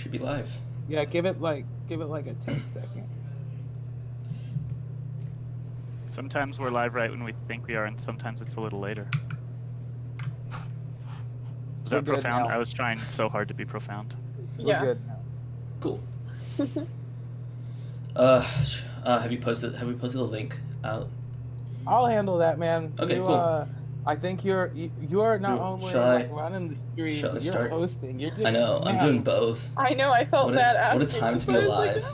should be live. Yeah, give it like a 10-second. Sometimes we're live right when we think we are, and sometimes it's a little later. Was that profound? I was trying so hard to be profound. We're good now. Cool. Have we posted the link out? I'll handle that, man. Okay, cool. I think you are not only running the stream, but you're start? hosting. You're doing. I know. I'm doing both. I know. I felt bad asking. What a time to be alive.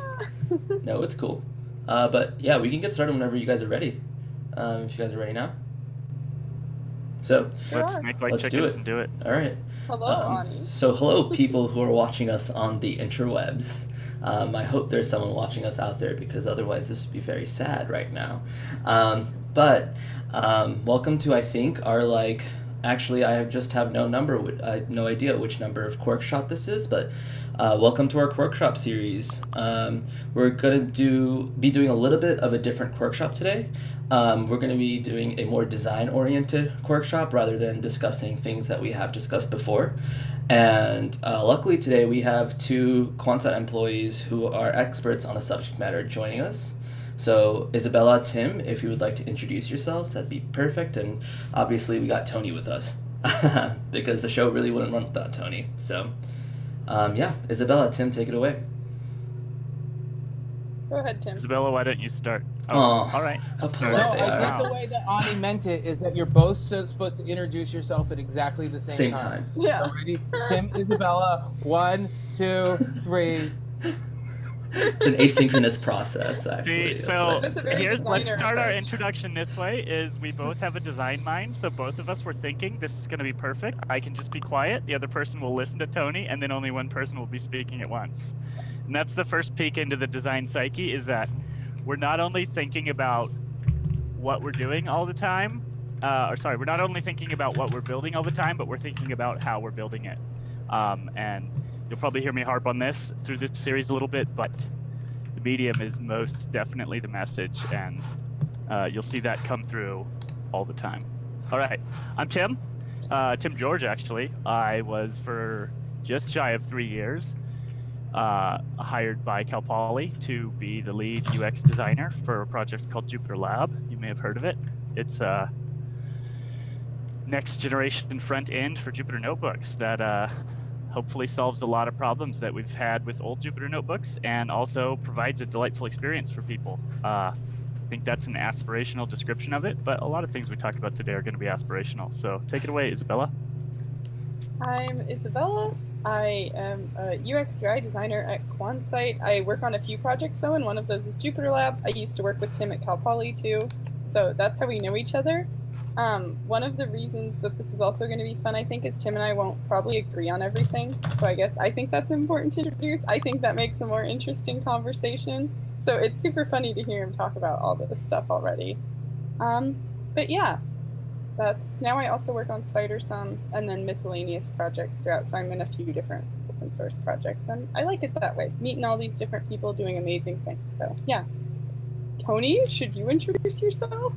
No, it's cool. But yeah, we can get started whenever you guys are ready. If you guys are ready now. So let's make like chickens and do it. All right. Hello, Ani. So hello, people who are watching us on the interwebs. I hope there's someone watching us out there, because otherwise this would be very sad right now. But welcome to, I think, our actually I just have no idea which number of Quirkshop this is, but welcome to our Quirkshop series. We're going to be doing a little bit of a different Quirkshop today. We're going to be doing a more design-oriented Quirkshop rather than discussing things that we have discussed before. And luckily today we have two Quonsite employees who are experts on a subject matter joining us. So Isabella, Tim, if you would like to introduce yourselves, that'd be perfect. And obviously we got Tony with us because the show really wouldn't run without Tony. So yeah, Isabella, Tim, take it away. Go ahead, Tim. Isabella, why don't you start? Oh, all right. I think the way that Ani meant it is that you're both supposed to introduce yourself at exactly the same time. Yeah. So ready? Tim, Isabella, 1, 2, 3. It's an asynchronous process, actually. So let's start our introduction this way. Is we both have a design mind, so both of us were thinking this is going to be perfect. I can just be quiet. The other person will listen to Tony, and then only one person will be speaking at once. And that's the first peek into the design psyche, is that we're not only thinking about what we're doing all the time, we're not only thinking about what we're building all the time, but we're thinking about how we're building it. And you'll probably hear me harp on this through this series a little bit, but the medium is most definitely the message, and you'll see that come through all the time. All right, I'm Tim. Tim George, actually. I was, for just shy of 3 years, hired by Cal Poly to be the lead UX designer for a project called Jupyter Lab. You may have heard of it. It's a next generation front end for Jupyter notebooks that hopefully solves a lot of problems that we've had with old Jupyter notebooks, and also provides a delightful experience for people. I think that's an aspirational description of it, but a lot of things we talked about today are going to be aspirational. So take it away, Isabella. I'm Isabella. I am a UX UI designer at Quonsite. I work on a few projects though, and one of those is Jupyter Lab. I used to work with Tim at Cal Poly too, so that's how we know each other. One of the reasons that this is also going to be fun, I think, is Tim and I won't probably agree on everything. So I think that's important to introduce. I think that makes a more interesting conversation. So it's super funny to hear him talk about all this stuff already. But yeah. Now I also work on Spider some, and then miscellaneous projects throughout, so I'm in a few different open source projects, and I like it that way, meeting all these different people doing amazing things. So yeah. Tony, should you introduce yourself?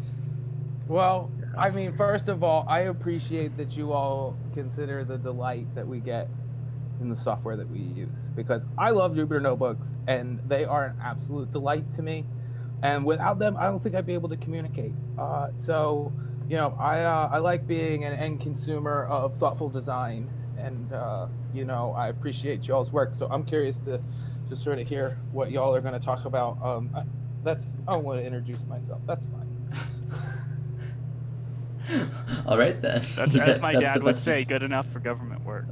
Well, I mean, first of all, I appreciate that you all consider the delight that we get in the software that we use, because I love Jupyter notebooks, and they are an absolute delight to me, and without them, I don't think I'd be able to communicate. So you know, I like being an end consumer of thoughtful design, and you know, I appreciate y'all's work. So I'm curious to just sort of hear what y'all are going to talk about. I don't want to introduce myself. That's fine. All right then. That's as my dad would say, good enough for government work.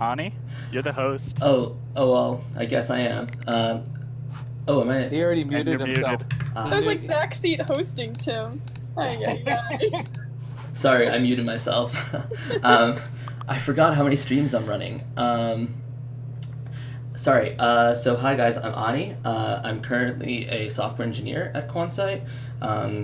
Ani, you're the host. Oh well, I guess I am. Am I? He already muted himself. That was like backseat hosting, Tim. Sorry, I muted myself. I forgot how many streams I'm running. Sorry. So hi guys, I'm Ani. I'm currently a software engineer at Quonsite.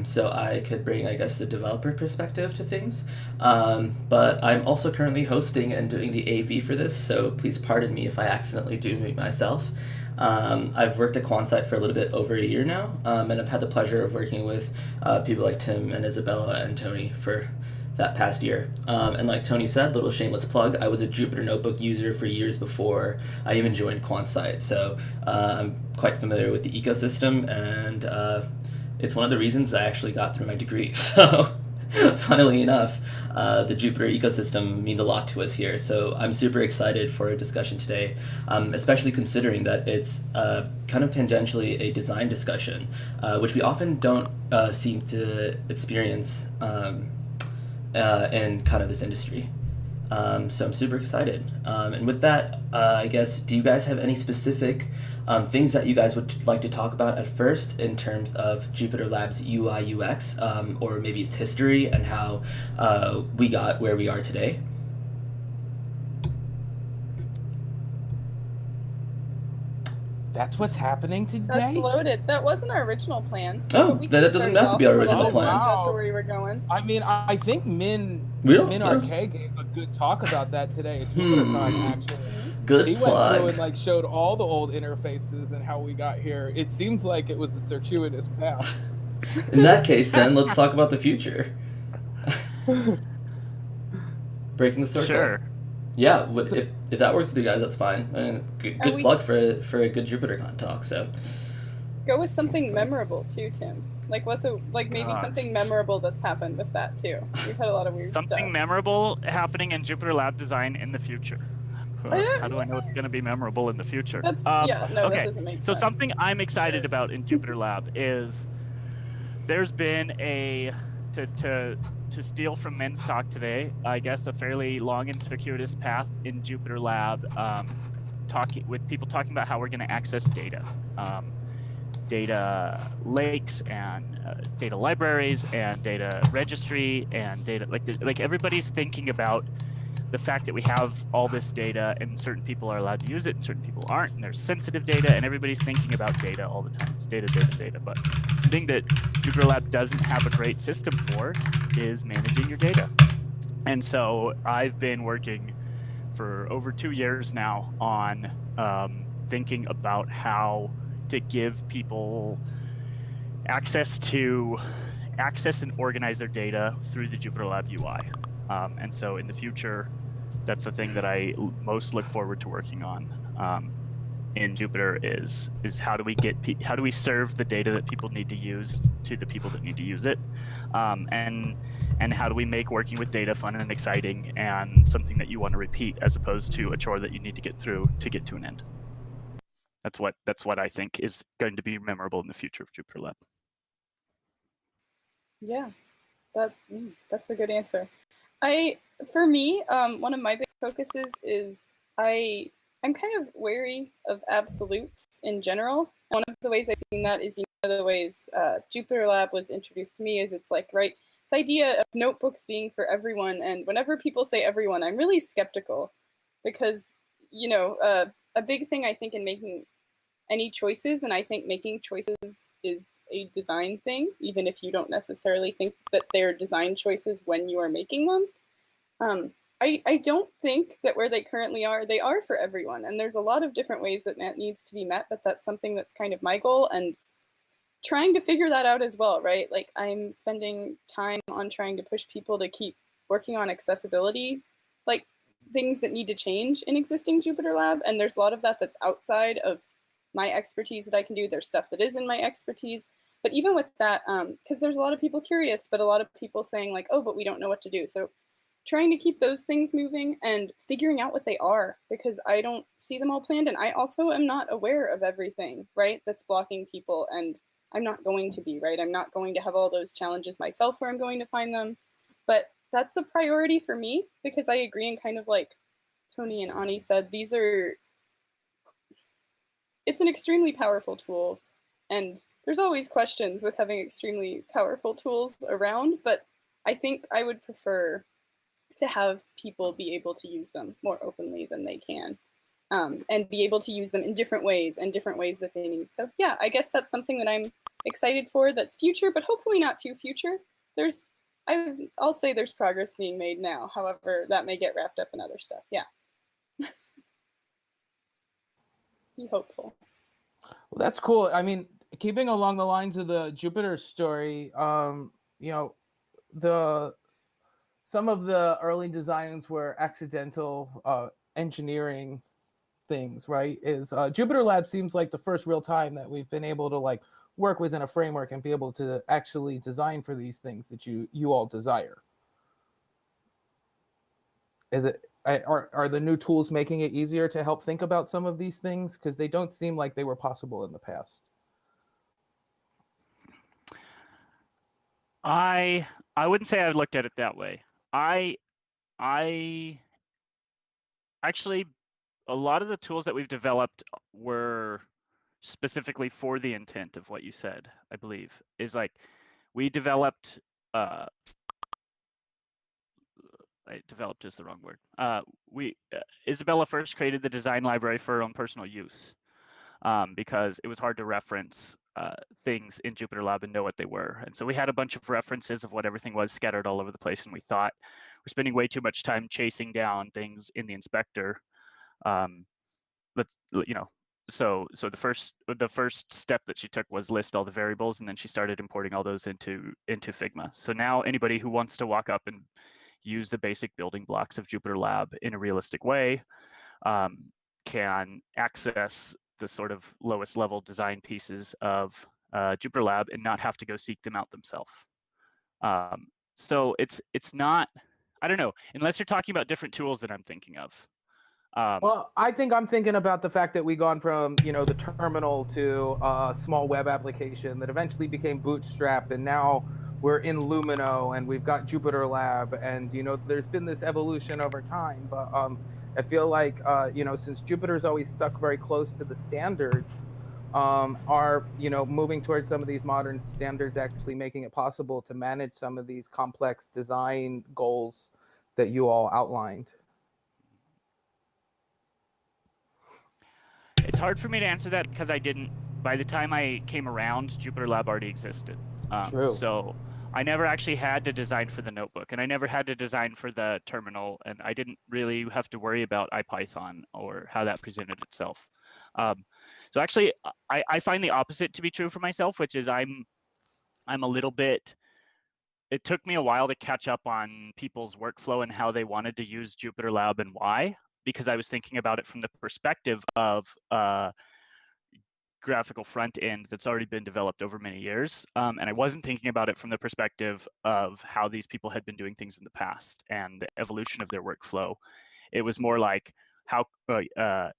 So I could bring, I guess, the developer perspective to things. But I'm also currently hosting and doing the AV for this, so please pardon me if I accidentally do mute myself. I've worked at Quonsite for a little bit over a year now, and I've had the pleasure of working with people like Tim and Isabella and Tony for that past year. And like Tony said, little shameless plug, I was a Jupyter Notebook user for years before I even joined Quantsite. So I'm quite familiar with the ecosystem, and it's one of the reasons I actually got through my degree. So funnily enough, the Jupyter ecosystem means a lot to us here. So I'm super excited for a discussion today, especially considering that it's kind of tangentially a design discussion, which we often don't seem to experience in kind of this industry. So I'm super excited. And with that, I guess, do you guys have any specific things that you guys would like to talk about at first in terms of Jupyter Labs UI UX, or maybe its history and how we got where we are today? That's what's happening That's today? loaded. That wasn't our original plan. Oh, but we that can doesn't start have to off be our with original other plan. ones. That's Wow. where we were going. I mean, I think Min Yes. RK gave a good talk about that today at JupyterCon, actually. Good He went through plug. and like showed all the old interfaces and how we got here. It seems like it was a circuitous path. In that case, then, let's talk about the future. Breaking the circle. Sure. Yeah, if that works with you guys, that's fine. Good we- plug for a good JupyterCon talk. So Go with something memorable too, Tim. Like maybe Gosh. something memorable that's happened with that too. We've had a lot of weird Something stuff. memorable happening in Jupyter Lab design in the future. yeah. How do I know it's going to be memorable in the future? That's okay. that doesn't make So sense. something I'm excited about in Jupyter Lab is there's been to steal from Men's talk today, I guess a fairly long and circuitous path in Jupyter Lab, talking about how we're going to access data, data lakes and data libraries and data registry and data like everybody's thinking about the fact that we have all this data and certain people are allowed to use it and certain people aren't, and there's sensitive data, and everybody's thinking about data all the time. It's data. But the thing that Jupyter Lab doesn't have a great system for is managing your data. And so I've been working for over 2 years now on thinking about how to give people access and organize their data through the Jupyter Lab UI. And so in the future, that's the thing that I most look forward to working on in Jupyter is how do we serve the data that people need to use to the people that need to use it, and how do we make working with data fun and exciting and something that you want to repeat as opposed to a chore that you need to get through to get to an end. That's what I think is going to be memorable in the future of Jupyter Lab. Yeah, that's a good answer. For me, one of my big focuses is I'm kind of wary of absolutes in general. One of the ways I've seen that is, one of the ways Jupyter Lab was introduced to me is it's like, right, this idea of notebooks being for everyone. And whenever people say everyone, I'm really skeptical because, a big thing I think in making any choices, and I think making choices is a design thing, even if you don't necessarily think that they're design choices when you are making them. I don't think that where they currently are, they are for everyone. And there's a lot of different ways that needs to be met, but that's something that's kind of my goal and trying to figure that out as well, right? Like I'm spending time on trying to push people to keep working on accessibility, like things that need to change in existing Jupyter Lab. And there's a lot of that that's outside of my expertise that I can do. There's stuff that is in my expertise. But even with that, because there's a lot of people curious, but a lot of people saying like, oh, but we don't know what to do. So trying to keep those things moving and figuring out what they are, because I don't see them all planned. And I also am not aware of everything, right, that's blocking people. And I'm not going to be, right? I'm not going to have all those challenges myself where I'm going to find them. But that's a priority for me because I agree, and kind of like Tony and Ani said, it's an extremely powerful tool. And there's always questions with having extremely powerful tools around, but I think I would prefer to have people be able to use them more openly than they can, and be able to use them in different ways and different ways that they need. So yeah, I guess that's something that I'm excited for, that's future, but hopefully not too future. I'll say there's progress being made now. However, that may get wrapped up in other stuff. Yeah. Be hopeful. Well, that's cool. I mean, keeping along the lines of the Jupyter story, some of the early designs were accidental engineering things, right? Is Jupyter Lab seems like the first real time that we've been able to like work within a framework and be able to actually design for these things that you all desire. Is it are the new tools making it easier to help think about some of these things, because they don't seem like they were possible in the past? I wouldn't say I looked at it that way. I actually, a lot of the tools that we've developed were specifically for the intent of what you said, I believe, is like we developed developed is the wrong word. Isabella first created the design library for her own personal use because it was hard to reference things in Jupyter Lab and know what they were. And so we had a bunch of references of what everything was scattered all over the place, and we thought we're spending way too much time chasing down things in the inspector. So the first step that she took was list all the variables, and then she started importing all those into Figma. So now anybody who wants to walk up and use the basic building blocks of Jupyter Lab in a realistic way can access the sort of lowest level design pieces of Jupyter Lab and not have to go seek them out themselves. So it's not, I don't know, unless you're talking about different tools that I'm thinking of. Well, I think I'm thinking about the fact that we gone from, the terminal to a small web application that eventually became Bootstrap, and now we're in Lumino and we've got Jupyter Lab, and there's been this evolution over time. But I feel like since Jupyter's always stuck very close to the standards, are moving towards some of these modern standards actually making it possible to manage some of these complex design goals that you all outlined? It's hard for me to answer that because by the time I came around, Jupyter Lab already existed. True. So I never actually had to design for the notebook, and I never had to design for the terminal, and I didn't really have to worry about IPython or how that presented itself. So actually, I find the opposite to be true for myself, which is I'm a little bit, it took me a while to catch up on people's workflow and how they wanted to use Jupyter Lab and why, because I was thinking about it from the perspective of graphical front end that's already been developed over many years. And I wasn't thinking about it from the perspective of how these people had been doing things in the past and the evolution of their workflow. It was more like how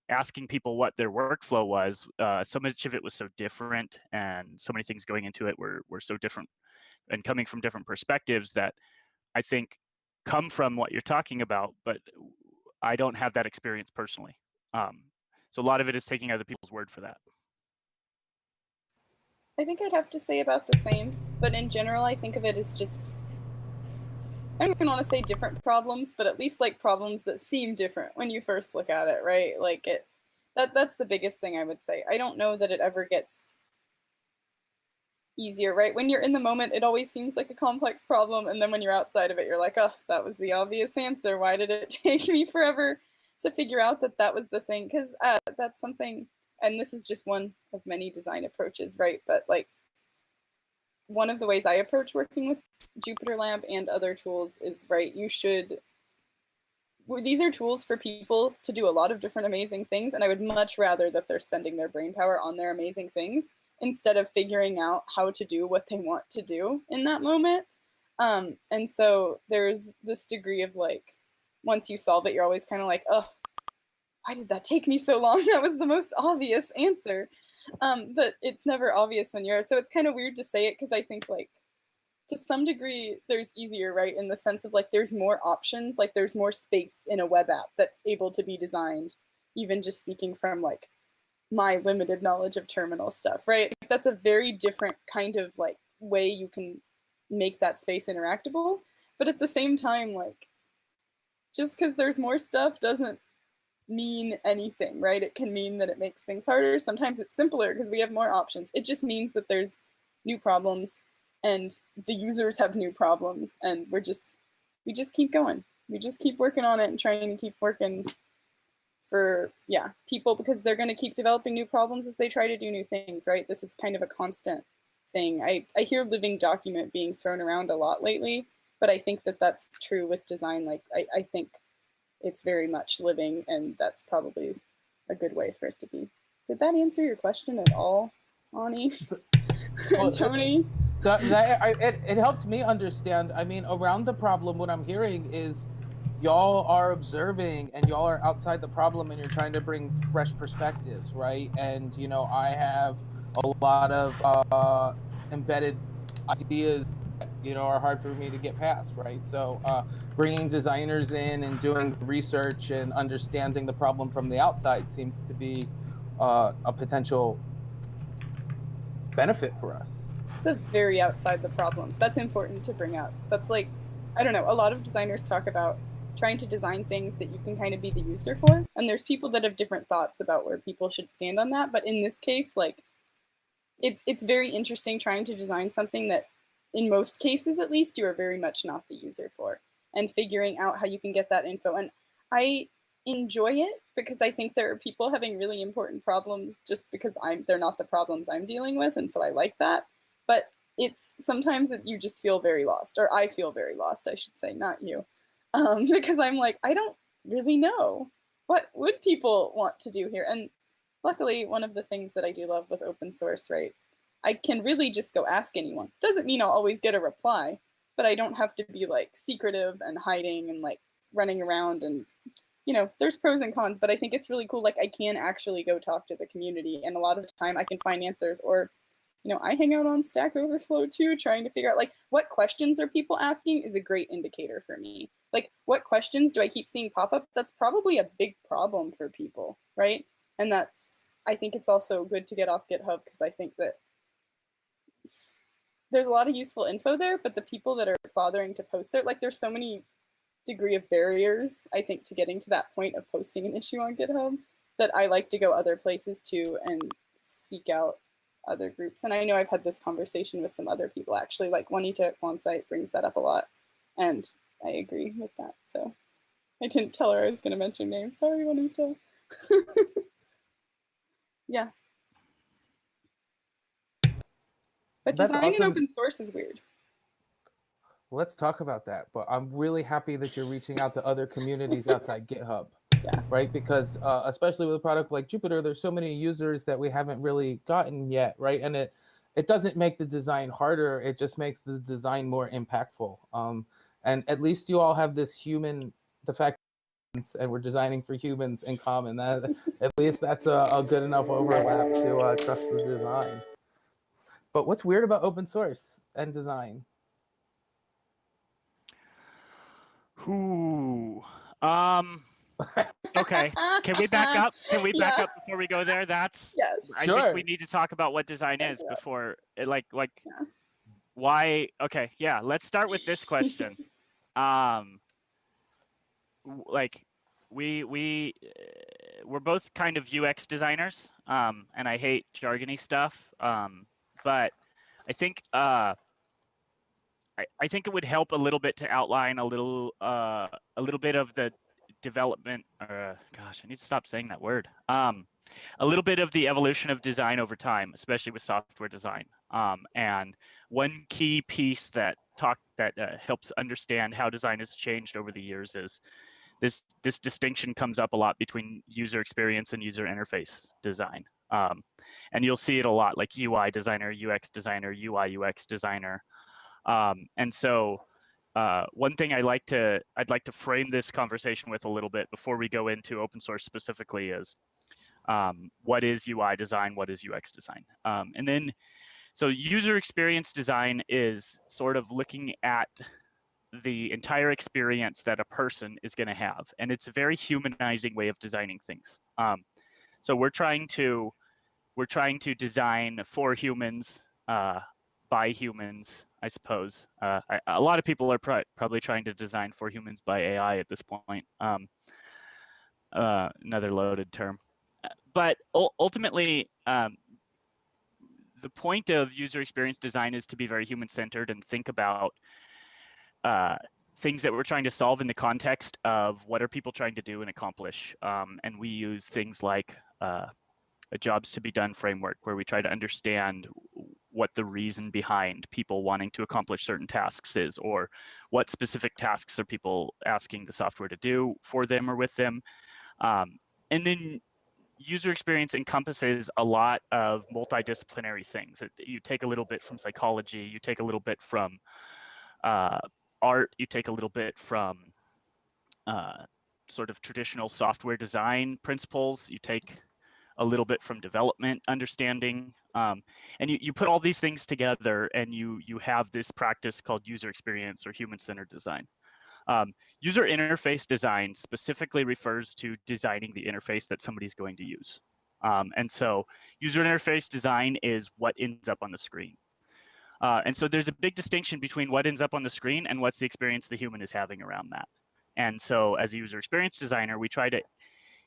asking people what their workflow was. So much of it was so different, and so many things going into it were so different and coming from different perspectives that I think come from what you're talking about, but I don't have that experience personally. So a lot of it is taking other people's word for that. I think I'd have to say about the same, but in general, I think of it as just, I don't even want to say different problems, but at least like problems that seem different when you first look at it, right? Like that's the biggest thing I would say. I don't know that it ever gets easier, right? When you're in the moment, it always seems like a complex problem, and then when you're outside of it, you're like, oh, that was the obvious answer. Why did it take me forever to figure out that was the thing? Because that's something, and this is just one of many design approaches, right? But like, one of the ways I approach working with Jupyter Lab and other tools is, right, these are tools for people to do a lot of different amazing things, and I would much rather that they're spending their brain power on their amazing things instead of figuring out how to do what they want to do in that moment. And so there's this degree of like, once you solve it, you're always kind of like, oh, why did that take me so long? That was the most obvious answer. But it's never obvious when so it's kind of weird to say it, because I think like to some degree there's easier, right? In the sense of like, there's more options, like there's more space in a web app that's able to be designed, even just speaking from like my limited knowledge of terminal stuff, right? That's a very different kind of like way you can make that space interactable. But at the same time, like, just because there's more stuff doesn't mean anything, right? It can mean that it makes things harder. Sometimes it's simpler because we have more options. It just means that there's new problems and the users have new problems, and we just keep going. We just keep working on it and trying to keep working for people, because they're going to keep developing new problems as they try to do new things, right? This is kind of a constant thing. I hear living document being thrown around a lot lately, But I think that that's true with design. Like, I think it's very much living, and that's probably a good way for it to be. Did that answer your question at all, Ani? And Tony? It helped me understand. I mean, around the problem, what I'm hearing is y'all are observing and y'all are outside the problem and you're trying to bring fresh perspectives, right? And, you know, I have a lot of embedded ideas that, you know, are hard for me to get past, right? So bringing designers in and doing research and understanding the problem from the outside seems to be a potential benefit for us. It's a very outside the problem. That's important to bring up. That's like, I don't know, a lot of designers talk about trying to design things that you can kind of be the user for. And there's people that have different thoughts about where people should stand on that. But in this case, like, it's very interesting trying to design something that, in most cases at least, you are very much not the user for, and figuring out how you can get that info. And I enjoy it because I think there are people having really important problems just because they're not the problems I'm dealing with, and so I like that. But it's sometimes that you just feel very lost, or I feel very lost, I should say, not you. Because I'm like, I don't really know. What would people want to do here? And luckily, one of the things that I do love with open source, right, I can really just go ask anyone. Doesn't mean I'll always get a reply, but I don't have to be like secretive and hiding and like running around and, you know, there's pros and cons, but I think it's really cool. Like, I can actually go talk to the community, and a lot of the time I can find answers. Or, you know, I hang out on Stack Overflow too, trying to figure out like what questions are people asking is a great indicator for me. Like, what questions do I keep seeing pop up? That's probably a big problem for people, right? And I think it's also good to get off GitHub, because I think that there's a lot of useful info there, but the people that are bothering to post there, like, there's so many degree of barriers, I think, to getting to that point of posting an issue on GitHub, that I like to go other places too and seek out other groups. And I know I've had this conversation with some other people, actually, like Juanita at Quonsite brings that up a lot, and I agree with that. So I didn't tell her I was going to mention names. Sorry, Juanita. Yeah. But That's design in awesome. open source is weird. Let's talk about that. But I'm really happy that you're reaching out to other communities outside GitHub. Yeah. Right? Because especially with a product like Jupyter, there's so many users that we haven't really gotten yet, right? And it doesn't make the design harder. It just makes the design more impactful. And at least you all have this the fact, and we're designing for humans in common. That at least that's a good enough overlap to trust the design. But what's weird about open source and design? Ooh. Okay. Can we back up? Can we back up before we go there? That's Yes. I Sure. think we need to talk about what design is before why. Okay, yeah. Let's start with this question. Like we're both kind of UX designers, and I hate jargony stuff. But I think I think it would help a little bit to outline a little bit of the development. Gosh, I need to stop saying that word. A little bit of the evolution of design over time, especially with software design. And one key piece that helps understand how design has changed over the years is this distinction comes up a lot between user experience and user interface design. And you'll see it a lot, like UI designer, UX designer, UI UX designer. And so one thing I'd like to frame this conversation with a little bit before we go into open source specifically is what is UI design, what is UX design, and then so user experience design is sort of looking at the entire experience that a person is going to have, and it's a very humanizing way of designing things. So we're trying to design for humans, by humans, I suppose. A lot of people are probably trying to design for humans by AI at this point. Another loaded term. But ultimately, the point of user experience design is to be very human-centered and think about things that we're trying to solve in the context of what are people trying to do and accomplish. And we use things like a jobs to be done framework, where we try to understand what the reason behind people wanting to accomplish certain tasks is, or what specific tasks are people asking the software to do for them or with them. And then user experience encompasses a lot of multidisciplinary things. You take a little bit from psychology, you take a little bit from art, you take a little bit from sort of traditional software design principles, you take a little bit from development understanding, and you put all these things together and you have this practice called user experience or human-centered design. User interface design specifically refers to designing the interface that somebody's going to use. And so user interface design is what ends up on the screen. And so there's a big distinction between what ends up on the screen and what's the experience the human is having around that. And so as a user experience designer, we try to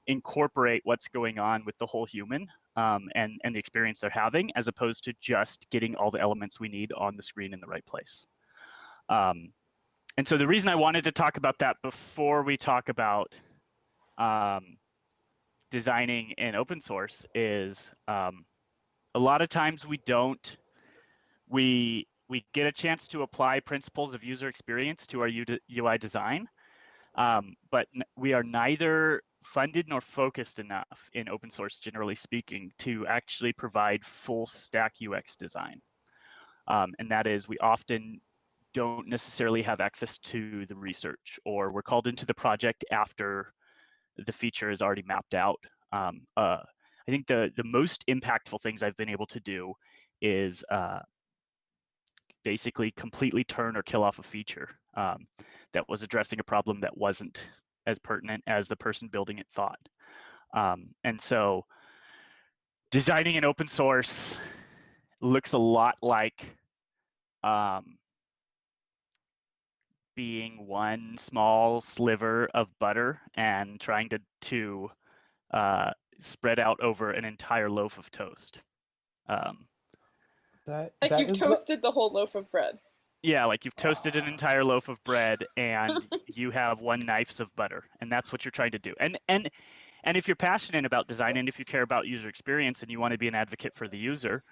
incorporate what's going on with the whole human and the experience they're having, as opposed to just getting all the elements we need on the screen in the right place. And so the reason I wanted to talk about that before we talk about designing in open source is a lot of times we get a chance to apply principles of user experience to our UI design, but we are neither funded nor focused enough in open source, generally speaking, to actually provide full stack UX design. And that is, we often don't necessarily have access to the research, or we're called into the project after the feature is already mapped out. I think the most impactful things I've been able to do is basically completely turn or kill off a feature that was addressing a problem that wasn't as pertinent as the person building it thought. And so designing in open source looks a lot like being one small sliver of butter and trying to spread out over an entire loaf of toast. Like you've toasted the whole loaf of bread. Yeah, like you've toasted an entire loaf of bread and you have 1 knife of butter, and that's what you're trying to do. And if you're passionate about design and if you care about user experience and you want to be an advocate for the user,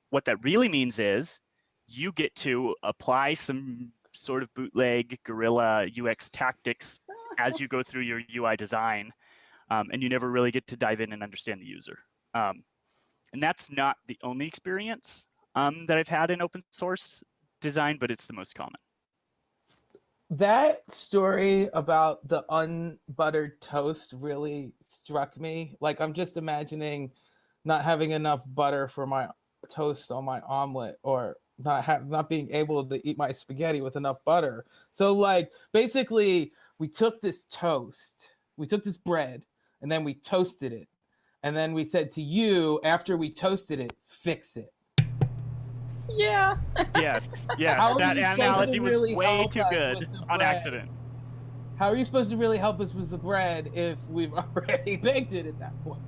what that really means is you get to apply some sort of bootleg guerrilla UX tactics as you go through your UI design, and you never really get to dive in and understand the user. And that's not the only experience that I've had in open source design, but it's the most common. That story about the unbuttered toast really struck me. Like, I'm just imagining not having enough butter for my toast on my omelet, or not being able to eat my spaghetti with enough butter. So like basically we took this bread and then we toasted it. And then we said to you, after we toasted it, fix it. Yeah. Yes. That analogy was really way too good on accident. How are you supposed to really help us with the bread if we've already baked it at that point?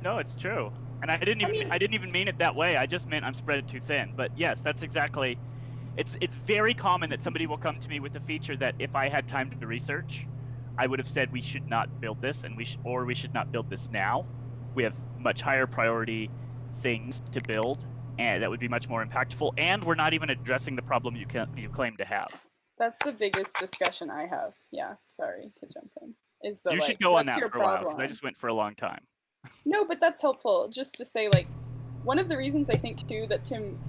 No, it's true. And I didn't even mean it that way. I just meant I'm spread it too thin. But yes, that's exactly. It's very common that somebody will come to me with a feature that if I had time to research, I would have said we should not build this, and we should not build this now. We have much higher priority things to build, and that would be much more impactful. And we're not even addressing the problem you claim to have. That's the biggest discussion I have. Yeah, sorry to jump in. Is the you should go on that for a while, because I just went for a long time. No, but that's helpful. Just to say, like, one of the reasons I think too that Tim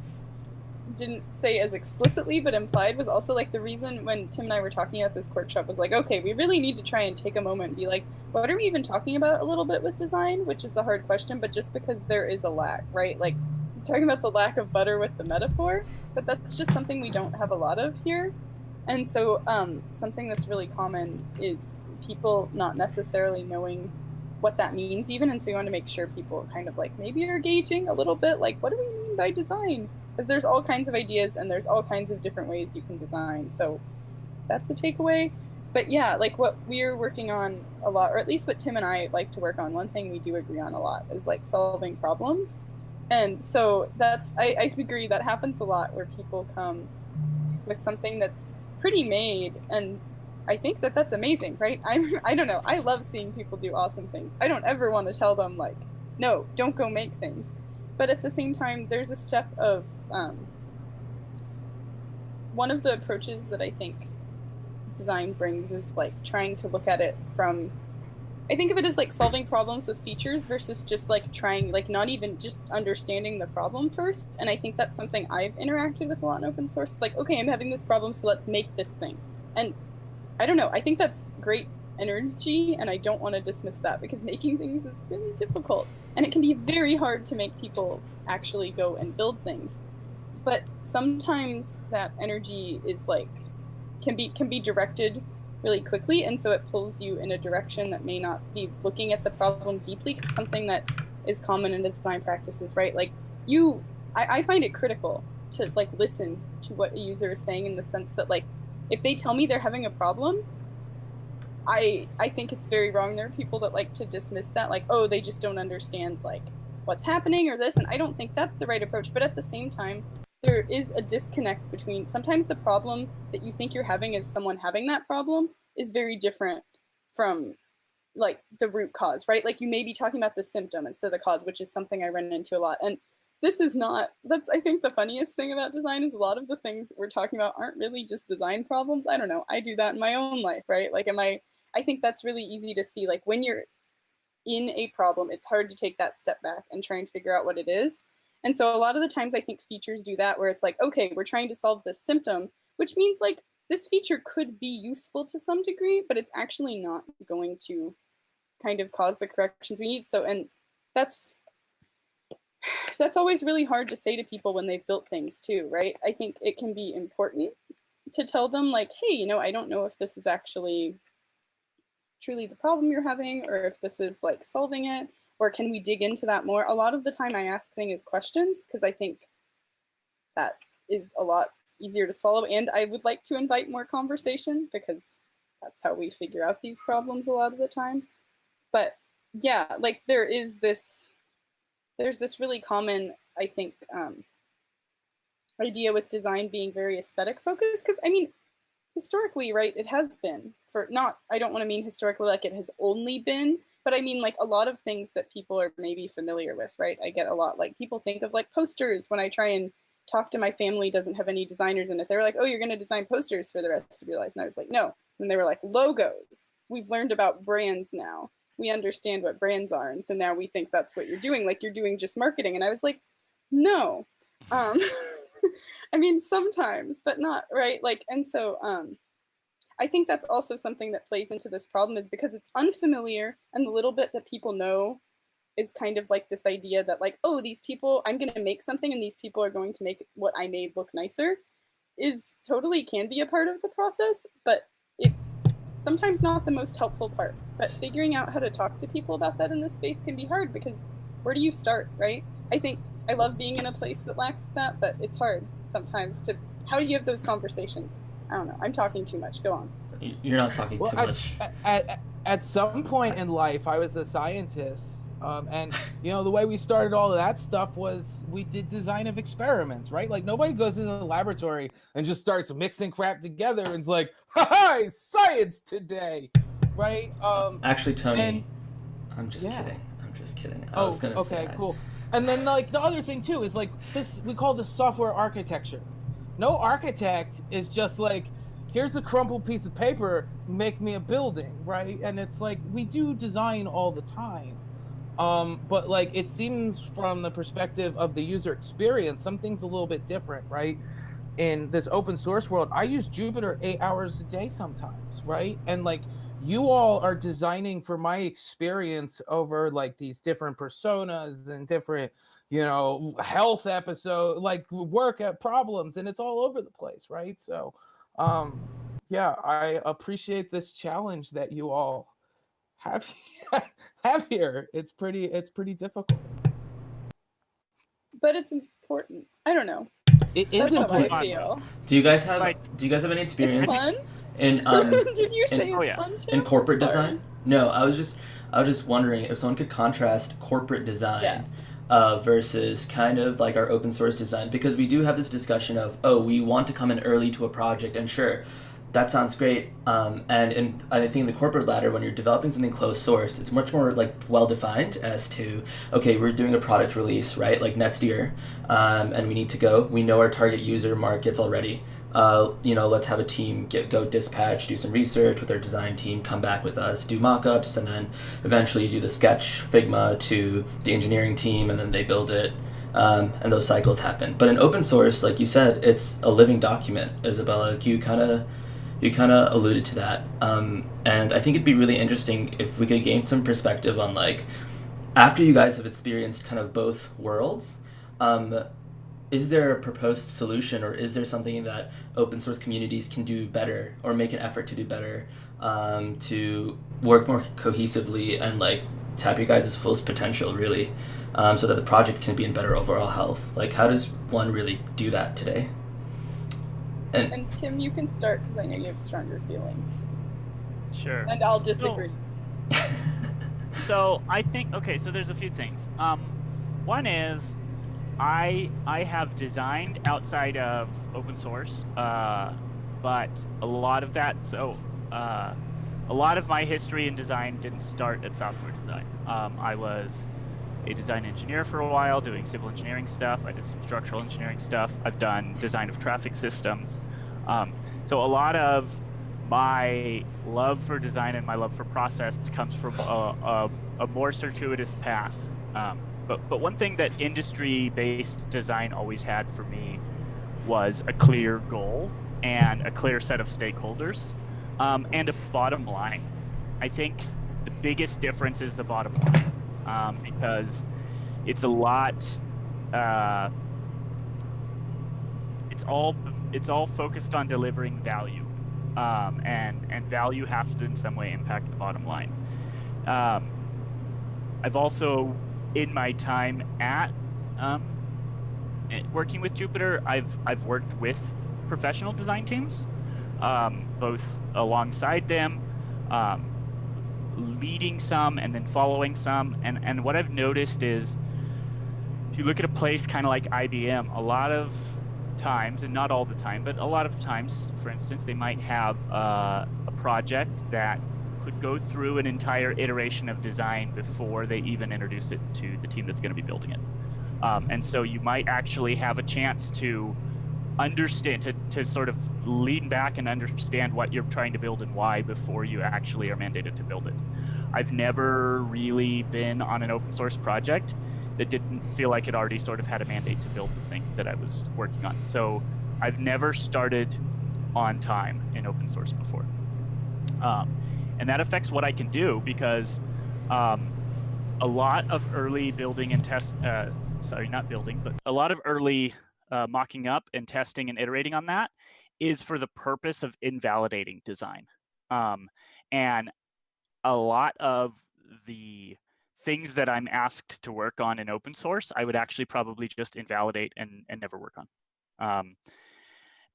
didn't say as explicitly but implied was also like the reason when Tim and I were talking at this quirkshop was like, okay, we really need to try and take a moment and be like, what are we even talking about a little bit with design, which is the hard question, but just because there is a lack, right? Like, he's talking about the lack of butter with the metaphor, but that's just something we don't have a lot of here. And so something that's really common is people not necessarily knowing what that means even, and so you want to make sure people kind of like maybe are gauging a little bit like, what do we mean by design? Because there's all kinds of ideas and there's all kinds of different ways you can design, so that's a takeaway. But yeah, like what we're working on a lot, or at least what Tim and I like to work on, one thing we do agree on a lot is like solving problems. And so that's, I agree that happens a lot where people come with something that's pretty made, and I think that that's amazing, right? I don't know, I love seeing people do awesome things. I don't ever want to tell them like, no, don't go make things. but at the same time, there's a step of one of the approaches that I think design brings is like trying to look at it from, I think of it as like solving problems with features versus just like trying, like not even just understanding the problem first. And I think that's something I've interacted with a lot in open source. It's like, okay, I'm having this problem, so let's make this thing. And I don't know, I think that's great energy, and I don't want to dismiss that, because making things is really difficult. And it can be very hard to make people actually go and build things. But sometimes that energy is like, can be directed really quickly, and so it pulls you in a direction that may not be looking at the problem deeply, because something that is common in design practices, right? Like I find it critical to like listen to what a user is saying, in the sense that like, if they tell me they're having a problem, I think it's very wrong. There are people that like to dismiss that, like, oh, they just don't understand like what's happening or this, and I don't think that's the right approach. But at the same time, there is a disconnect between, sometimes the problem that you think you're having as someone having that problem is very different from like the root cause, right? Like you may be talking about the symptom instead of the cause, which is something I run into a lot. And this is not, that's, I think the funniest thing about design is a lot of the things we're talking about aren't really just design problems. I don't know, I do that in my own life, right? Like I think that's really easy to see, like when you're in a problem, it's hard to take that step back and try and figure out what it is. And so a lot of the times I think features do that, where it's like, okay, we're trying to solve this symptom, which means like this feature could be useful to some degree, but it's actually not going to kind of cause the corrections we need. So, and that's always really hard to say to people when they've built things too, right? I think it can be important to tell them like, hey, you know, I don't know if this is actually truly the problem you're having, or if this is like solving it, or can we dig into that more? A lot of the time I ask things questions, because I think that is a lot easier to swallow, and I would like to invite more conversation, because that's how we figure out these problems a lot of the time. But yeah, like there's this really common, I think, idea with design being very aesthetic focused, because I mean, historically, right, it has been for not, I don't want to mean historically like it has only been, but I mean like a lot of things that people are maybe familiar with, right? I get a lot, like people think of like posters when I try and talk to my family doesn't have any designers in it. They were like, oh, you're going to design posters for the rest of your life. And I was like, no. And they were like, logos. We've learned about brands now. We understand what brands are. And so now we think that's what you're doing. Like you're doing just marketing. And I was like, no. I mean, sometimes, but not, right? Like, and so I think that's also something that plays into this problem, is because it's unfamiliar, and the little bit that people know is kind of like this idea that like, oh, these people, I'm going to make something and these people are going to make what I made look nicer, is totally can be a part of the process, but it's sometimes not the most helpful part. But figuring out how to talk to people about that in this space can be hard, because where do you start, right? I think I love being in a place that lacks that, but it's hard sometimes to, how do you have those conversations? I don't know, I'm talking too much, go on. You're not talking too much. At some point in life, I was a scientist. And you know, the way we started all of that stuff was we did design of experiments, right? Like nobody goes into the laboratory and just starts mixing crap together and it's like, hi, science today, right? Actually, Tony, I'm just kidding. I'm just kidding. I was gonna say. Okay, cool. And then like the other thing too is like this, we call this software architecture. No architect is just like, here's a crumpled piece of paper, make me a building, right? And it's like, we do design all the time. But like, it seems from the perspective of the user experience, something's a little bit different, right? In this open source world, I use Jupyter 8 hours a day sometimes, right? And like, you all are designing for my experience over like these different personas and different, you know, health episode, like work at problems, and it's all over the place, right? So, yeah, I appreciate this challenge that you all have here. It's pretty difficult, but it's important. I don't know. It is important. I feel. Do you guys have any experience? It's fun. In Did you say it's fun too? In corporate design? No, I was just wondering if someone could contrast corporate design versus kind of like our open source design, because we do have this discussion of, oh, we want to come in early to a project, and sure, That sounds great. And I think the corporate ladder, when you're developing something closed source, it's much more like well defined as to, okay, we're doing a product release, right? Like next year, and we need to go. We know our target user markets already. Let's have a team go dispatch, do some research with our design team, come back with us, do mock-ups, and then eventually do the sketch Figma to the engineering team, and then they build it. And those cycles happen. But in open source, like you said, it's a living document. Isabella, you kind of alluded to that, and I think it'd be really interesting if we could gain some perspective on, like, after you guys have experienced kind of both worlds, um, is there a proposed solution, or is there something that open source communities can do better or make an effort to do better, to work more cohesively and like tap your guys' full potential really, so that the project can be in better overall health? Like, how does one really do that today? And Tim, you can start because I know you have stronger feelings. Sure. And I'll disagree. So I think, okay, so there's a few things. One is I have designed outside of open source, but a lot of that, a lot of my history in design didn't start at software design. I was a design engineer for a while, doing civil engineering stuff. I did some structural engineering stuff. I've done design of traffic systems. So a lot of my love for design and my love for process comes from a more circuitous path. But one thing that industry-based design always had for me was a clear goal and a clear set of stakeholders, and a bottom line. I think the biggest difference is the bottom line. Because it's a lot, it's all focused on delivering value, and value has to in some way impact the bottom line. I've also, in my time at working with Jupyter, I've worked with professional design teams, both alongside them, leading some and then following some, and what I've noticed is, if you look at a place kind of like IBM, a lot of times, and not all the time, but a lot of times, for instance, they might have a project that could go through an entire iteration of design before they even introduce it to the team that's going to be building it. And so you might actually have a chance to understand, to sort of lean back and understand what you're trying to build and why before you actually are mandated to build it. I've never really been on an open source project that didn't feel like it already sort of had a mandate to build the thing that I was working on. So I've never started on time in open source before. And that affects what I can do, because a lot of early building and test, not building, but a lot of early mocking up and testing and iterating on that is for the purpose of invalidating design. And a lot of the things that I'm asked to work on in open source, I would actually probably just invalidate and never work on.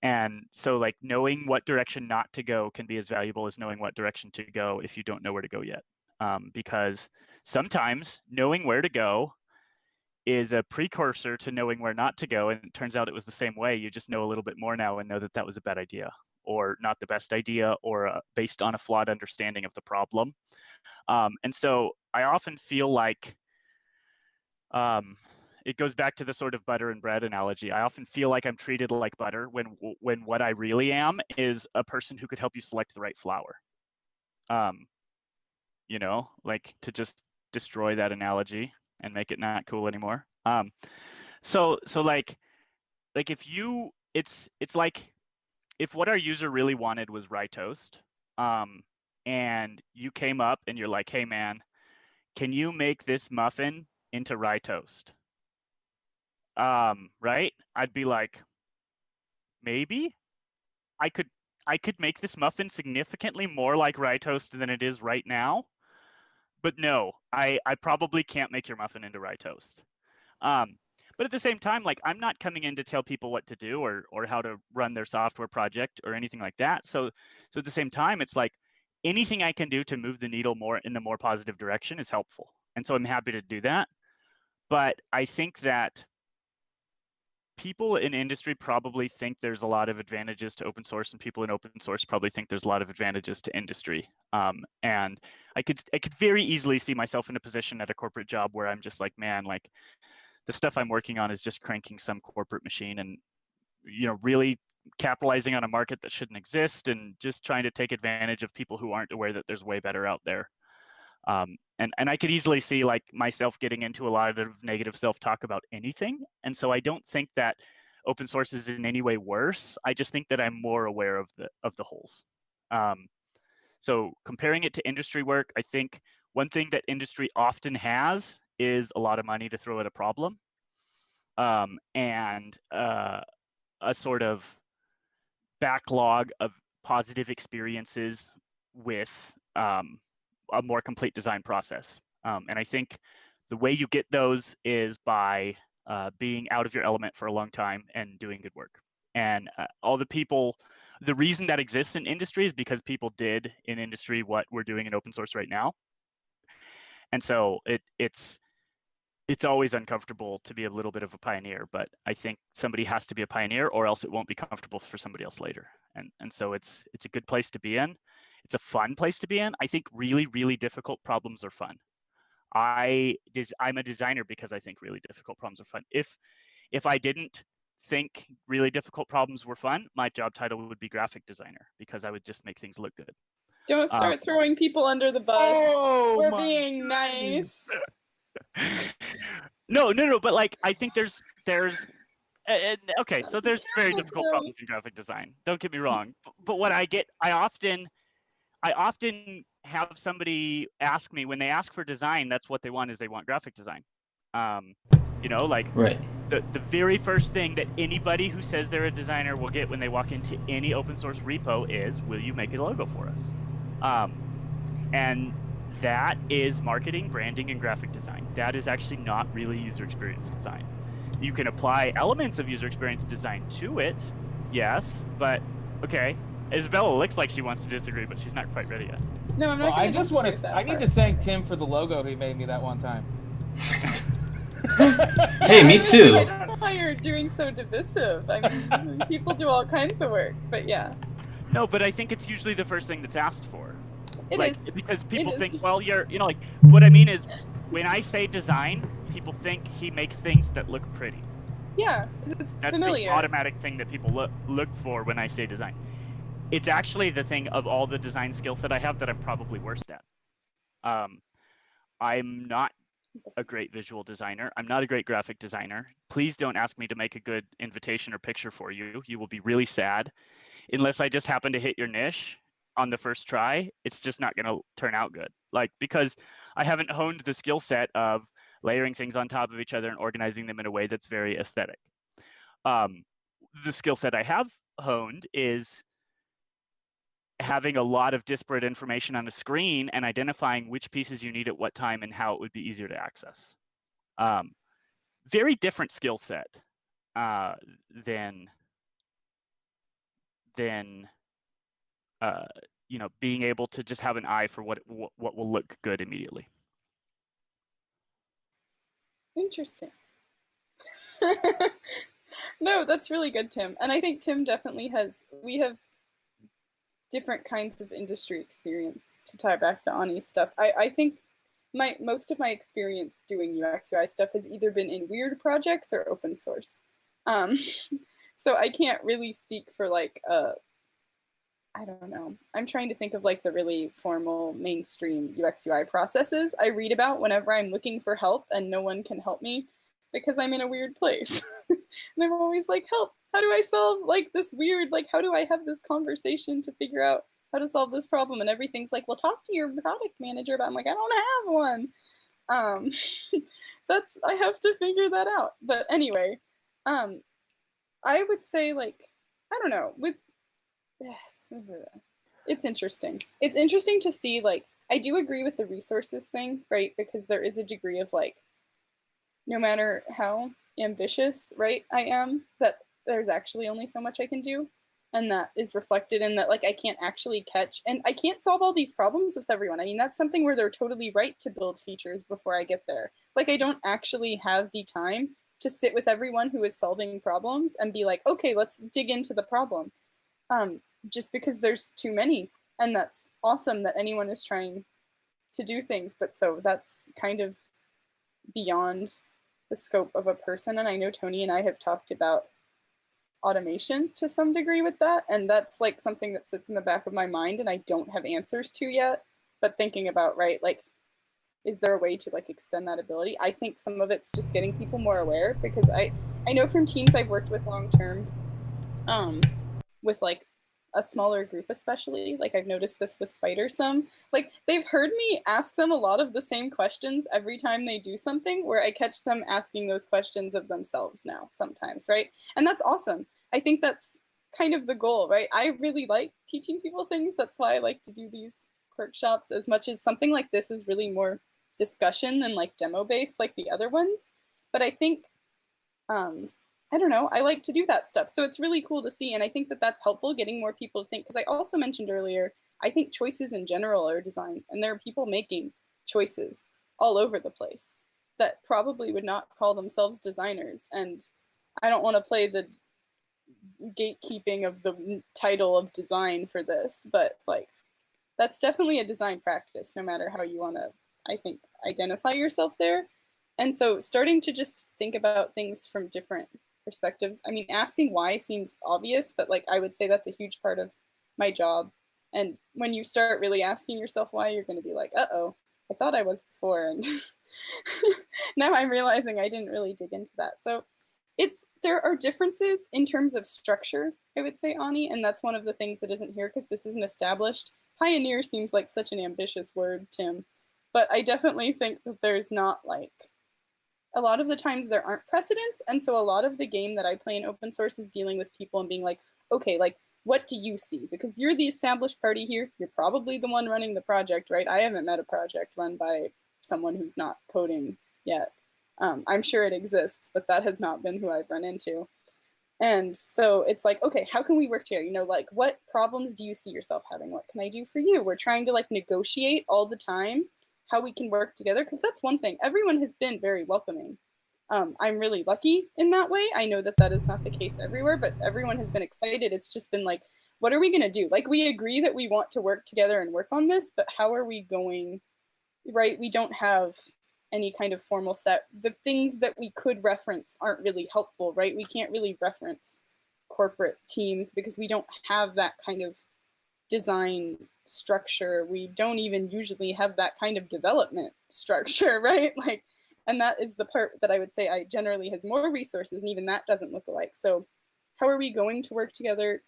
And so, like, knowing what direction not to go can be as valuable as knowing what direction to go if you don't know where to go yet. Because sometimes knowing where to go is a precursor to knowing where not to go, and it turns out it was the same way. You just know a little bit more now and know that that was a bad idea, or not the best idea, or based on a flawed understanding of the problem. And so I often feel like, it goes back to the sort of butter and bread analogy. I often feel like I'm treated like butter when what I really am is a person who could help you select the right flour. Like, to just destroy that analogy and make it not cool anymore. So like if you, it's like if what our user really wanted was rye toast, and you came up and you're like, hey man, can you make this muffin into rye toast? Right? I'd be like, maybe I could make this muffin significantly more like rye toast than it is right now. But no, I probably can't make your muffin into rye toast. But at the same time, like, I'm not coming in to tell people what to do or how to run their software project or anything like that. So at the same time, it's like anything I can do to move the needle more in the more positive direction is helpful. And so I'm happy to do that. But I think that people in industry probably think there's a lot of advantages to open source, and people in open source probably think there's a lot of advantages to industry. And I could very easily see myself in a position at a corporate job where I'm just like, man, like the stuff I'm working on is just cranking some corporate machine, and really capitalizing on a market that shouldn't exist, and just trying to take advantage of people who aren't aware that there's way better out there. And I could easily see like myself getting into a lot of negative self-talk about anything. And so I don't think that open source is in any way worse. I just think that I'm more aware of the holes. So comparing it to industry work, I think one thing that industry often has is a lot of money to throw at a problem, and a sort of backlog of positive experiences with a more complete design process. And I think the way you get those is by being out of your element for a long time and doing good work. And the reason that exists in industry is because people did in industry what we're doing in open source right now. And so it's always uncomfortable to be a little bit of a pioneer, but I think somebody has to be a pioneer, or else it won't be comfortable for somebody else later. And so it's a good place to be in. It's a fun place to be in. I think really, really difficult problems are fun. I'm a designer because I think really difficult problems are fun. If I didn't think really difficult problems were fun, my job title would be graphic designer, because I would just make things look good. Don't start throwing people under the bus. Oh, We're being nice. No, but like I think there's okay, so there's very difficult problems in graphic design. Don't get me wrong, but what I often have somebody ask me, when they ask for design, that's what they want, is they want graphic design. Like Right. The very first thing that anybody who says they're a designer will get when they walk into any open source repo is, will you make a logo for us? And that is marketing, branding, and graphic design. That is actually not really user experience design. You can apply elements of user experience design to it, yes, but okay. Isabella looks like she wants to disagree, but she's not quite ready yet. No, I'm not. Well, I just want to. I need to thank Tim for the logo he made me that one time. Hey, me too. I don't know why you're doing so divisive. I mean, people do all kinds of work, but yeah. No, but I think it's usually the first thing that's asked for. It is. Because people think, well, like what I mean is, when I say design, people think he makes things that look pretty. Yeah, because it's That's familiar. the automatic thing that people look for when I say design. It's actually the thing of all the design skill set I have that I'm probably worst at. I'm not a great visual designer. I'm not a great graphic designer. Please don't ask me to make a good invitation or picture for you. You will be really sad. Unless I just happen to hit your niche on the first try, it's just not going to turn out good. Like, because I haven't honed the skill set of layering things on top of each other and organizing them in a way that's very aesthetic. The skill set I have honed is having a lot of disparate information on the screen and identifying which pieces you need at what time and how it would be easier to access. Very different skill set than being able to just have an eye for what will look good immediately. Interesting. No, that's really good, Tim. And I think Tim definitely we have different kinds of industry experience, to tie back to Ani's stuff. I think most of my experience doing UX UI stuff has either been in weird projects or open source. So I can't really speak for like I don't know. I'm trying to think of like the really formal mainstream UX UI processes I read about whenever I'm looking for help and no one can help me because I'm in a weird place. And I'm always like, help, how do I solve like this weird, like how do I have this conversation to figure out how to solve this problem? And everything's like, well, talk to your product manager. But I'm like, I don't have one. I have to figure that out. But anyway, I would say like, I don't know, it's interesting. It's interesting to see, like, I do agree with the resources thing, right? Because there is a degree of like, no matter how ambitious, right, I am, that there's actually only so much I can do. And that is reflected in that, like, I can't actually catch, and I can't solve all these problems with everyone. I mean, that's something where they're totally right to build features before I get there. Like, I don't actually have the time to sit with everyone who is solving problems and be like, okay, let's dig into the problem. Just because there's too many, and that's awesome that anyone is trying to do things, but so that's kind of beyond the scope of a person. And I know Tony and I have talked about automation to some degree with that, and that's like something that sits in the back of my mind and I don't have answers to yet, but thinking about, right, like, is there a way to like extend that ability? I think some of it's just getting people more aware, because I know from teams I've worked with long term, with like a smaller group especially, like I've noticed this with Spider some, like they've heard me ask them a lot of the same questions every time they do something, where I catch them asking those questions of themselves now sometimes, right? And that's awesome. I think that's kind of the goal, right? I really like teaching people things. That's why I like to do these quirkshops, as much as something like this is really more discussion than like demo based like the other ones. But I think, I don't know, I like to do that stuff. So it's really cool to see. And I think that that's helpful, getting more people to think, because I also mentioned earlier, I think choices in general are design, and there are people making choices all over the place that probably would not call themselves designers. And I don't want to play the gatekeeping of the title of design for this, but like, that's definitely a design practice, no matter how you want to, I think, identify yourself there. And so starting to just think about things from different perspectives. I mean, asking why seems obvious, but like I would say that's a huge part of my job. And when you start really asking yourself why, you're going to be like, uh-oh, I thought I was before, and now I'm realizing I didn't really dig into that. So there are differences in terms of structure, I would say, Ani, and that's one of the things that isn't here, because this isn't established. Pioneer seems like such an ambitious word, Tim, but I definitely think that there's not like, a lot of the times there aren't precedents. And so a lot of the game that I play in open source is dealing with people and being like, okay, like, what do you see? Because you're the established party here. You're probably the one running the project, right? I haven't met a project run by someone who's not coding yet. I'm sure it exists, but that has not been who I've run into. And so it's like, okay, how can we work together? You know, like, what problems do you see yourself having? What can I do for you? We're trying to like negotiate all the time how we can work together, because that's one thing. Everyone has been very welcoming. I'm really lucky in that way. I know that that is not the case everywhere, but everyone has been excited. It's just been like, what are we going to do? Like, we agree that we want to work together and work on this, but how are we going, right? We don't have any kind of formal set. The things that we could reference aren't really helpful, right? We can't really reference corporate teams because we don't have that kind of design structure. We don't even usually have that kind of development structure, right? Like, and that is the part that I would say I generally has more resources, and even that doesn't look alike. So how are we going to work together?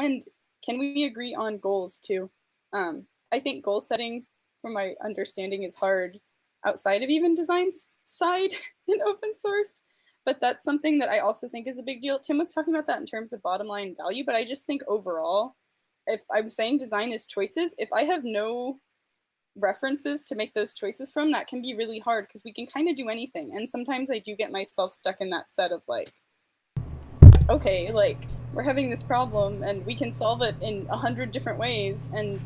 And can we agree on goals too? I think goal setting, from my understanding, is hard outside of even design side in open source, but that's something that I also think is a big deal. Tim was talking about that in terms of bottom line value, but I just think overall, if I'm saying design is choices, if I have no references to make those choices from, that can be really hard, because we can kind of do anything. And sometimes I do get myself stuck in that set of like, okay, like, we're having this problem and we can solve it in 100 different ways, and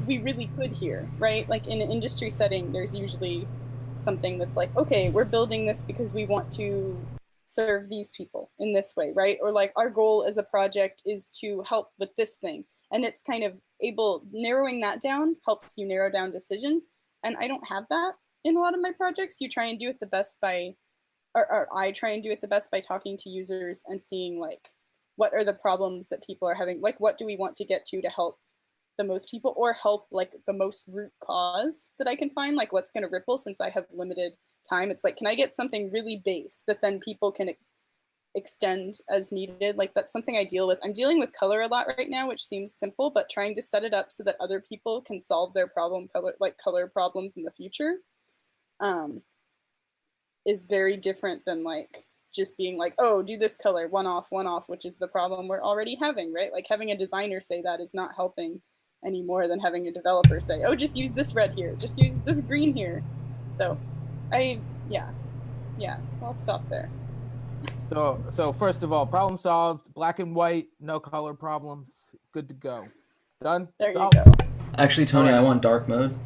we really could here, right? Like in an industry setting, there's usually something that's like, okay, we're building this because we want to serve these people in this way, right? Or like, our goal as a project is to help with this thing. And it's kind of narrowing that down helps you narrow down decisions. And I don't have that in a lot of my projects. You try and do it the best by, or I try and do it the best by talking to users and seeing like, what are the problems that people are having? Like, what do we want to get to help the most people, or help like the most root cause that I can find? Like, what's going to ripple, since I have limited time? It's like, can I get something really base that then people can extend as needed? Like, that's something I deal with. I'm dealing with color a lot right now, which seems simple, but trying to set it up so that other people can solve their color problems in the future is very different than like just being like, oh, do this color, one off, which is the problem we're already having, right? Like, having a designer say that is not helping any more than having a developer say, oh, just use this red here, just use this green here. So yeah, I'll stop there. So first of all, problem solved, black and white, no color problems, good to go. Done? There Solved. you go. Actually, Tony, Alright. I want dark mode.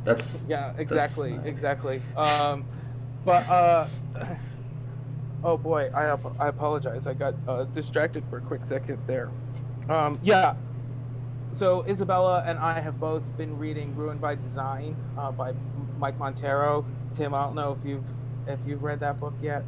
That's Yeah, exactly. That's, Exactly. But Oh boy, I apologize. I got distracted for a quick second there. Yeah. So Isabella and I have both been reading "Ruined by Design" by Mike Montero. Tim, I don't know if you've read that book yet.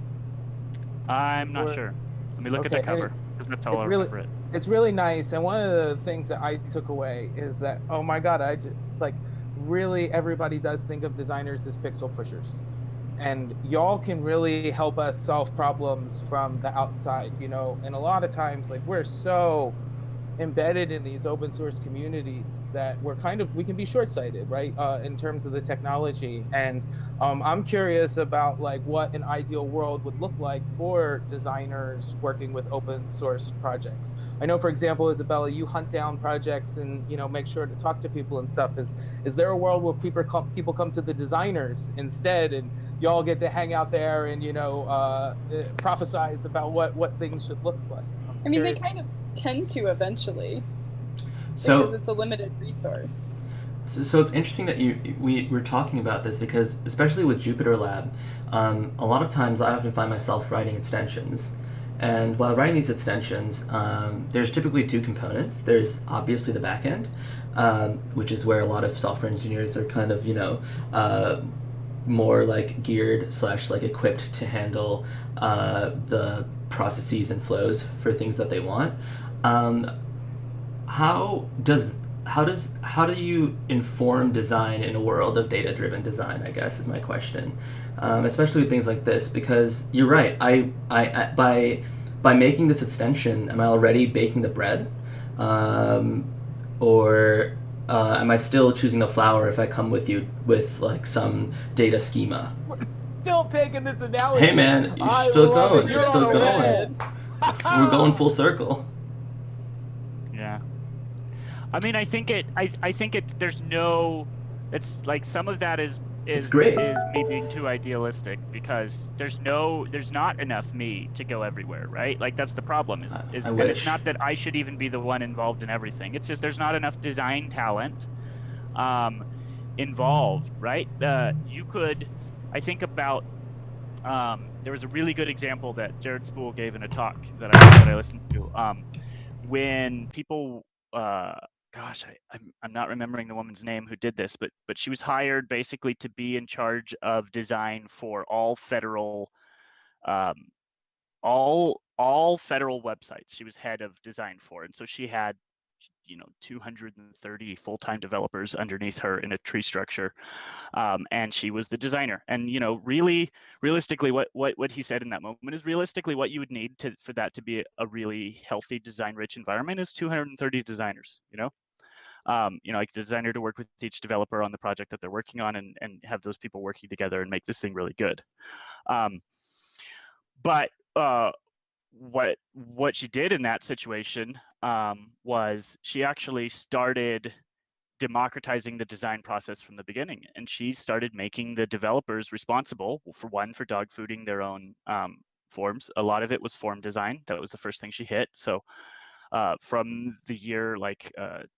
I'm not Before, sure. Let me look at the okay, and cover because that's all it's I really remember it. it's really nice. And one of the things that I took away is that, oh my god, I just like really everybody does think of designers as pixel pushers, and y'all can really help us solve problems from the outside, you know. And a lot of times, like, we're so embedded in these open source communities that we can be short-sighted, right, in terms of the technology. And I'm curious about like what an ideal world would look like for designers working with open source projects. I know, for example, Isabella, you hunt down projects and, you know, make sure to talk to people and stuff. Is there a world where people come to the designers instead, and y'all get to hang out there and, you know, prophesize about what things should look like? I mean, they kind of tend to eventually, because So, it's a limited resource. so it's interesting that we're talking about this because, especially with Jupyter Lab, a lot of times I often find myself writing extensions. And while writing these extensions, there's typically two components. There's obviously the backend, which is where a lot of software engineers are kind of, more like geared / like equipped to handle the processes and flows for things that they want. Um, how does how do you inform design in a world of data-driven design, I guess, is my question. Especially with things like this, because you're right. By making this extension, am I already baking the bread, or am I still choosing the flour if I come with you with like some data schema? We're still taking this analogy. Hey man, you're I still love going. it. You're still on a going. roll. We're going full circle. Yeah. I mean, I think there's no, it's like some of that is It's great. me being too idealistic, because there's not enough me to go everywhere, right? Like that's the problem is I and wish. it's not that I should even be the one involved in everything. It's just there's not enough design talent involved, right? You could, I think about, there was a really good example that Jared Spool gave in a talk that I listened to. When people, gosh, I'm not remembering the woman's name who did this, but she was hired basically to be in charge of design for all federal, um, all federal websites. She was head of design for, and so she had 230 full-time developers underneath her in a tree structure, and she was the designer. And really realistically, what he said in that moment is realistically what you would need for that to be a really healthy design-rich environment is 230 designers. Like the designer to work with each developer on the project that they're working on, and have those people working together and make this thing really good. But what she did in that situation was she actually started democratizing the design process from the beginning, and she started making the developers responsible for dog fooding their own forms. A lot of it was form design. That was the first thing she hit. So from the year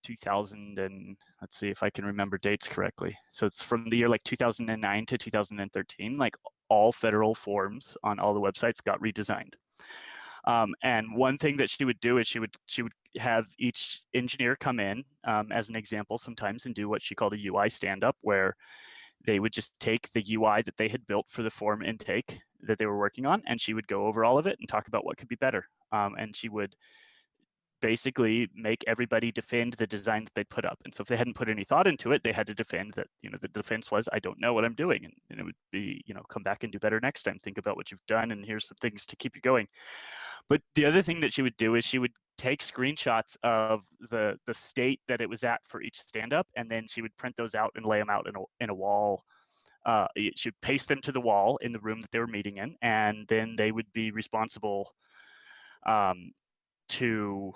2000, and let's see if I can remember dates correctly. So it's from the year 2009 to 2013, like all federal forms on all the websites got redesigned. And one thing that she would do is she would have each engineer come in, as an example sometimes, and do what she called a UI stand-up, where they would just take the UI that they had built for the form intake that they were working on, and she would go over all of it and talk about what could be better. And she would basically make everybody defend the design that they'd put up. And so if they hadn't put any thought into it, they had to defend that, the defense was, I don't know what I'm doing. And it would be, come back and do better next time. Think about what you've done, and here's some things to keep you going. But the other thing that she would do is she would take screenshots of the state that it was at for each stand-up, and then she would print those out and lay them out in a wall. She would paste them to the wall in the room that they were meeting in, and then they would be responsible to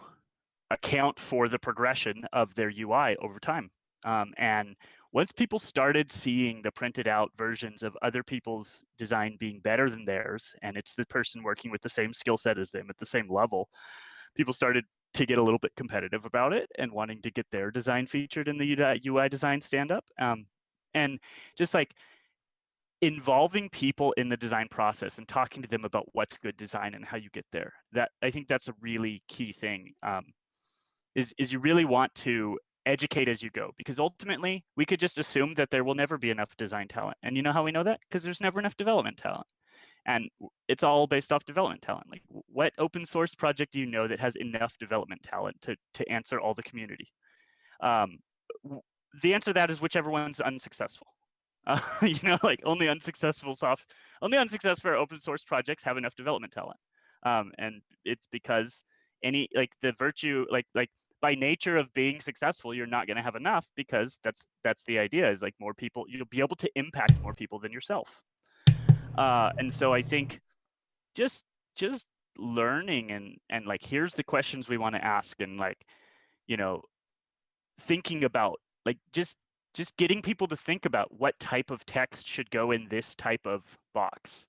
account for the progression of their UI over time. And once people started seeing the printed out versions of other people's design being better than theirs, and it's the person working with the same skill set as them at the same level, people started to get a little bit competitive about it and wanting to get their design featured in the UI design stand-up. And just like, involving people in the design process and talking to them about what's good design and how you get there. That, I think that's a really key thing. Is you really want to educate as you go, because ultimately we could just assume that there will never be enough design talent. And you know how we know that? Because there's never enough development talent. And it's all based off development talent. Like, what open source project do you know that has enough development talent to answer all the community? The answer to that is whichever one's unsuccessful. Like only unsuccessful open source projects have enough development talent. And it's because the virtue, by nature of being successful, you're not going to have enough, because that's the idea, is like more people, you'll be able to impact more people than yourself. And so I think just learning and like, here's the questions we want to ask, and thinking about just getting people to think about what type of text should go in this type of box.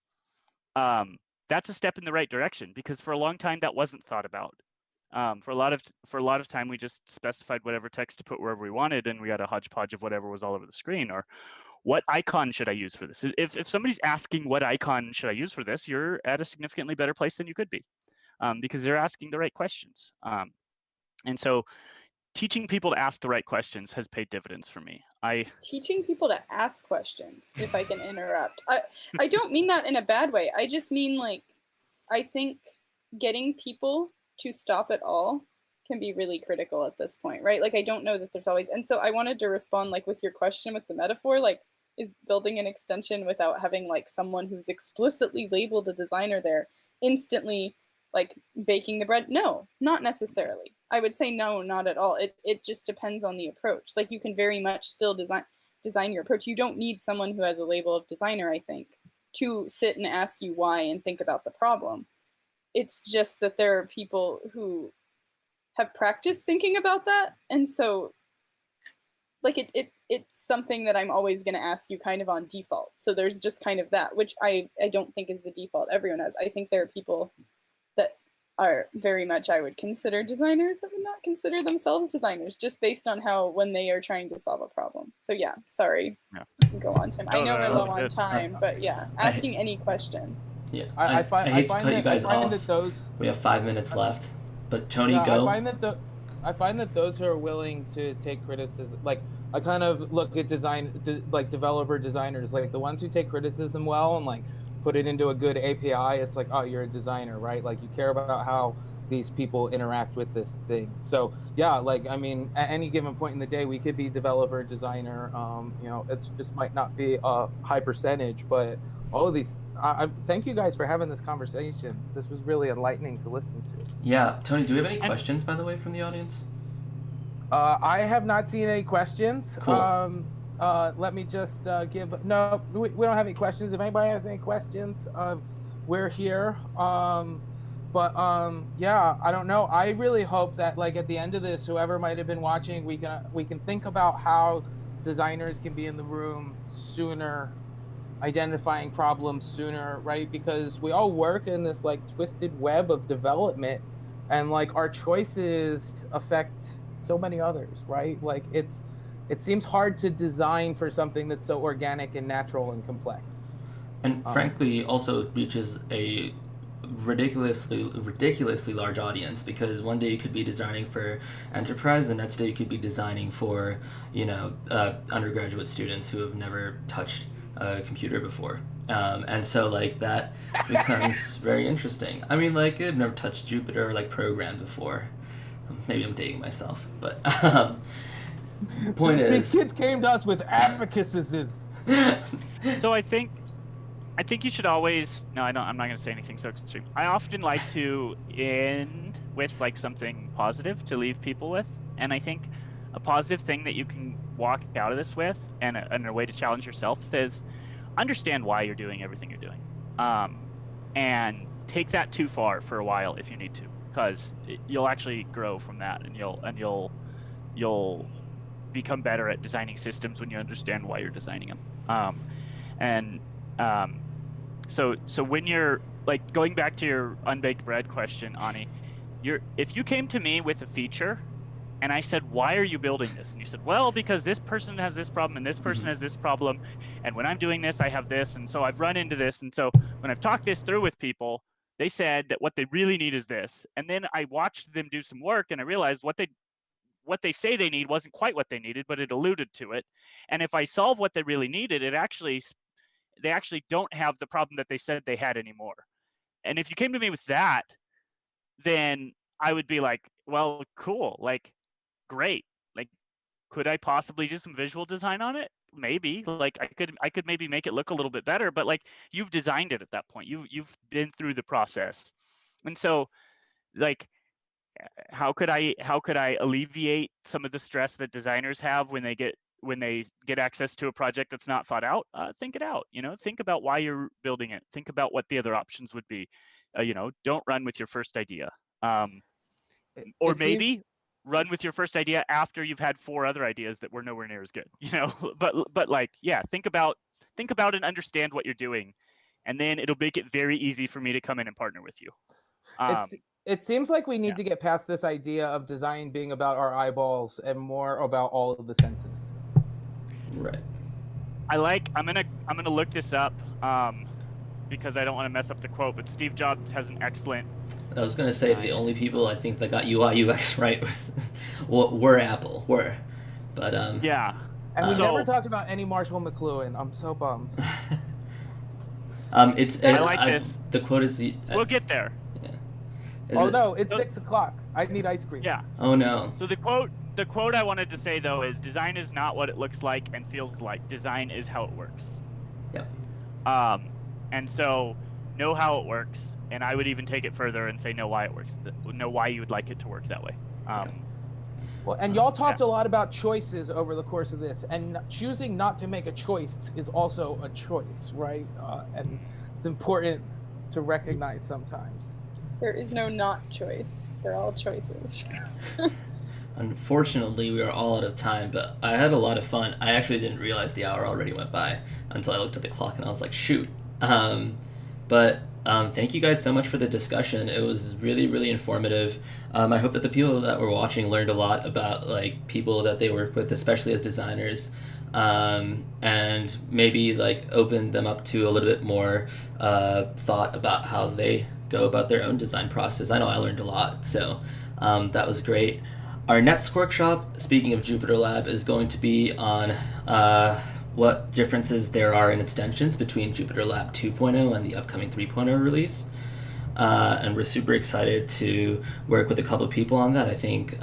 That's a step in the right direction, because for a long time that wasn't thought about. For a lot of time, we just specified whatever text to put wherever we wanted, and we had a hodgepodge of whatever was all over the screen. Or what icon should I use for this? If somebody's asking what icon should I use for this, you're at a significantly better place than you could be, because they're asking the right questions. And so teaching people to ask the right questions has paid dividends for me. Teaching people to ask questions, if I can interrupt. I don't mean that in a bad way. I just mean, like, I think getting people to stop at all can be really critical at this point, right? Like, I don't know that there's always, and so I wanted to respond, like, with your question with the metaphor, like, is building an extension without having like someone who's explicitly labeled a designer there instantly like baking the bread? No, not necessarily. I would say no, not at all. It just depends on the approach. Like, you can very much still design your approach. You don't need someone who has a label of designer, I think, to sit and ask you why and think about the problem. It's just that there are people who have practiced thinking about that, and so like it's something that I'm always going to ask you kind of on default. So there's just kind of that, which I don't think is the default everyone has. I think there are people that are very much, I would consider designers, that would not consider themselves designers, just based on how, when they are trying to solve a problem. So yeah, sorry. Yeah. Go on, Tim. I know we're low on time, but yeah, asking any question. Yeah, I hate to find cut you guys off. that those, we have 5 minutes left, but Tony, yeah, go. I find that those who are willing to take criticism, like, I kind of look at like developer designers, like the ones who take criticism well and like put it into a good API. It's like, oh, you're a designer, right? Like, you care about how these people interact with this thing. So yeah, like, I mean, at any given point in the day, we could be developer, designer. It just might not be a high percentage, but all of these. I thank you guys for having this conversation. This was really enlightening to listen to. Yeah, Tony, do we have any questions, by the way, from the audience? I have not seen any questions. Cool. Let me just no, we don't have any questions. If anybody has any questions, we're here. Yeah, I don't know. I really hope that, like, at the end of this, whoever might have been watching, we can think about how designers can be in the room sooner, identifying problems sooner, right? Because we all work in this like twisted web of development, and like our choices affect so many others, right? Like, it seems hard to design for something that's so organic and natural and complex. And frankly, also reaches a ridiculously large audience, because one day you could be designing for enterprise, the next day you could be designing for undergraduate students who have never touched a computer before, and so like that becomes very interesting. I mean, like, I've never touched Jupyter or like programmed before. Maybe I'm dating myself, but point is, these kids came to us with abacuses. So I think you should always, no, I'm not going to say anything so extreme. I often like to end with like something positive to leave people with, and I think a positive thing that you can walk out of this with, and a way to challenge yourself, is understand why you're doing everything you're doing, and take that too far for a while if you need to, because you'll actually grow from that, and you'll become better at designing systems when you understand why you're designing them. So when you're like, going back to your unbaked bread question, Ani, if you came to me with a feature And I said, why are you building this? And you said, well, because this person has this problem and this person has this problem. And when I'm doing this, I have this. And so I've run into this. And so when I've talked this through with people, they said that what they really need is this. And then I watched them do some work and I realized what they say they need wasn't quite what they needed, but it alluded to it. And if I solve what they really needed, they actually don't have the problem that they said they had anymore. And if you came to me with that, then I would be like, well, cool. Like, great. Like, could I possibly do some visual design on it? Maybe. Like, I could maybe make it look a little bit better, but like, you've designed it at that point. You've been through the process. And so, like, how could I alleviate some of the stress that designers have when they get access to a project that's not thought out? Think it out. Think about why you're building it. Think about what the other options would be. Don't run with your first idea. Or maybe run with your first idea after you've had 4 other ideas that were nowhere near as good. But like, yeah, think about and understand what you're doing, and then it'll make it very easy for me to come in and partner with you. It seems like we need to get past this idea of design being about our eyeballs and more about all of the senses. Right. I'm gonna look this up because I don't want to mess up the quote, but Steve Jobs has an excellent. I was gonna say the only people I think that got UI UX right were Apple, but yeah. And we never talked about any Marshall McLuhan. I'm so bummed. I like this. The quote is we'll get there. No, it's 6 o'clock. I need ice cream. Yeah. Oh no. So the quote I wanted to say though is, design is not what it looks like and feels like. Design is how it works. Yep. And so know how it works, and I would even take it further and say know why it works. Know why you would like it to work that way. Well, and y'all talked a lot about choices over the course of this, and choosing not to make a choice is also a choice, right? And it's important to recognize sometimes. There is no not choice. They're all choices. Unfortunately, we are all out of time, but I had a lot of fun. I actually didn't realize the hour already went by until I looked at the clock and I was like, shoot. But thank you guys so much for the discussion. It was really, really informative. I hope that the people that were watching learned a lot about like people that they work with, especially as designers, and maybe like opened them up to a little bit more thought about how they go about their own design process. I know I learned a lot, so that was great. Our next workshop, speaking of Jupyter Lab, is going to be on what differences there are in extensions between Jupyter Lab 2.0 and the upcoming 3.0 release. And we're super excited to work with a couple of people on that. I think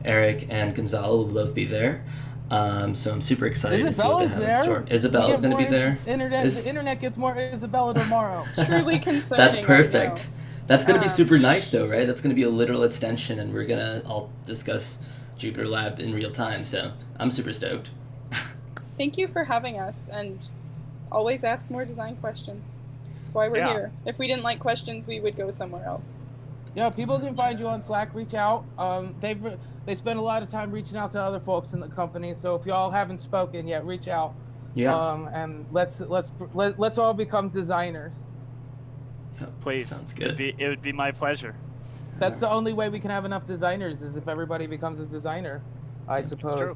Eric and Gonzalo will both be there. So I'm super excited to see what they have in store. Isabella's going to be there. The internet gets more Isabella tomorrow. Truly concerning. That's perfect. That's going to be super nice, though, right? That's going to be a literal extension, and we're going to all discuss Jupyter Lab in real time. So I'm super stoked. Thank you for having us, and always ask more design questions. That's why we're here. If we didn't like questions, we would go somewhere else. Yeah, people can find you on Slack. Reach out. They spend a lot of time reaching out to other folks in the company. So if y'all haven't spoken yet, reach out. Yeah. And let's all become designers. Yep. Please. Sounds good. It would be my pleasure. That's the only way we can have enough designers is if everybody becomes a designer, I suppose. True.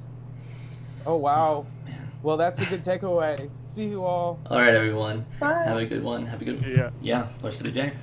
Oh wow. Man. Well, that's a good takeaway. See you all. All right, everyone. Bye. Have a good one. Have a good Yeah. rest of the day.